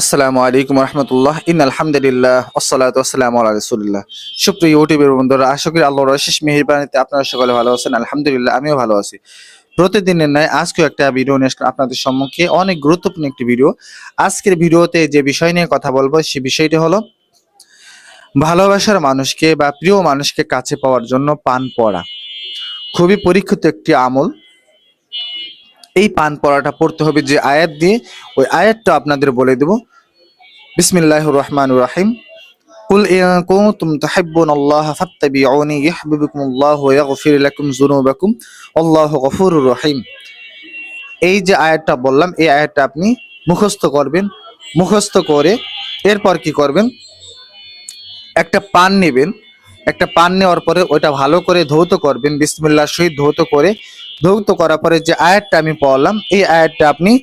আসসালামু আলাইকুম রহমতুল্লাহ আলহামদুলিল্লাহ ওয়াসসালাতু ওয়াসসালামু আলা রাসূলিল্লাহ। সুপ্রিয় ইউটিউবের বন্ধুরা, আশা করি আল্লাহর অশেষ মেহেরবানিতে আপনারা সকলে ভালো আছেন। আলহামদুলিল্লাহ, আমিও ভালো আছি। প্রতিদিনের ন্যায় আজকেও একটা ভিডিও নিয়ে আসলাম আপনাদের সম্মুখে, অনেক গুরুত্বপূর্ণ একটি ভিডিও। আজকের ভিডিওতে যে বিষয় নিয়ে কথা বলবো সেই বিষয়টি হলো ভালোবাসার মানুষকে বা প্রিয় মানুষকে কাছে পাওয়ার জন্য পান পড়া। খুবই পরীক্ষিত একটি আমল। এই পান পড়াটা পড়তে হবে যে আয়াত দিয়ে, ওই আয়াতটা আপনাদের বলে দেব। বিসমিল্লাহির রহমানির রহিম। কুল ইন কুনতুম তুহিব্বুনাল্লাহা ফাত্তাবিউনি ইউহিব্বুকুমুল্লাহু ওয়া ইয়াগফির লাকুম যুনুবাকুম আল্লাহু গফুরুর রহিম। এই যে আয়াতটা বললাম, এই আয়াতটা আপনি মুখস্থ করবেন। মুখস্থ করে এরপর কি করবেন, একটা পান নেবেন। একটা পান নেওয়ার পরে ওইটা ভালো করে ধৌত করবেন, বিসমিল্লাহর সহিত ধৌত করে। ধৌত করার পরে যে আয়াতটা আমি পড়লাম, এই আয়াতটা আপনি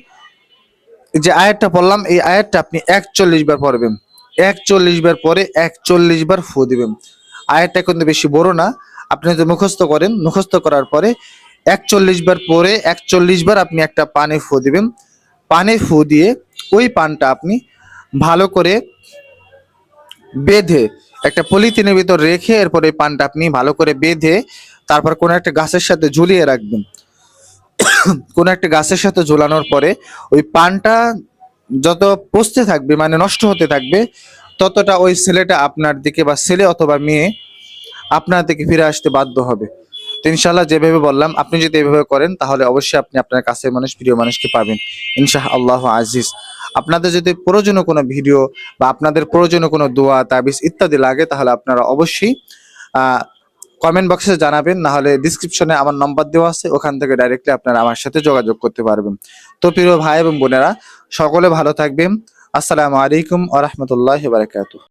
এই আয়াতটা আপনি 41 বার পড়বেন। 41 বার পরে 41 বার ফু দিবেন। আয়াতটা কিন্তু বেশি বড় না, আপনি যদি মুখস্থ করেন, মুখস্থ করার পরে 41 বার পরে 41 বার আপনি একটা পানে ফু দিবেন। পানে ফু দিয়ে ওই পানটা আপনি ভালো করে বেঁধে একটা পলিথিনের ভিতর রেখে, এরপর এই পানটা আপনি ভালো করে বেঁধে তারপর কোনো একটা গাছের সাথে ঝুলিয়ে রাখবেন। কোনো একটা গাছের সাথে ঝোলানোর পরে ওই পানটা যত পচতে থাকবে, মানে নষ্ট হতে থাকবে, ততটা ওই ছেলেটা আপনার দিকে বা ছেলে অথবা মেয়ে আপনার দিকে ফিরে আসতে বাধ্য হবে। তো ইনশাআল্লাহ যেভাবে বললাম, আপনি যদি এভাবে করেন তাহলে অবশ্যই আপনি আপনার কাছের মানুষ, প্রিয় মানুষকে পাবেন ইনশাআল্লাহ আজিজ। আপনাদের যদি প্রয়োজনীয় কোনো ভিডিও বা আপনাদের প্রয়োজনীয় কোনো দোয়া তাবিজ ইত্যাদি লাগে, তাহলে আপনারা অবশ্যই কমেন্ট বক্সে জানাবেন, না হলে ডিসক্রিপশনে আমার নাম্বার দেওয়া আছে, ওখান থেকে ডাইরেক্টলি আপনারা আমার সাথে যোগাযোগ করতে পারবেন। তো প্রিয় ভাই এবং বোনেরা, সকলে ভালো থাকবেন। আসসালামু আলাইকুম ওয়া রাহমাতুল্লাহি ওয়া বারাকাতুহু।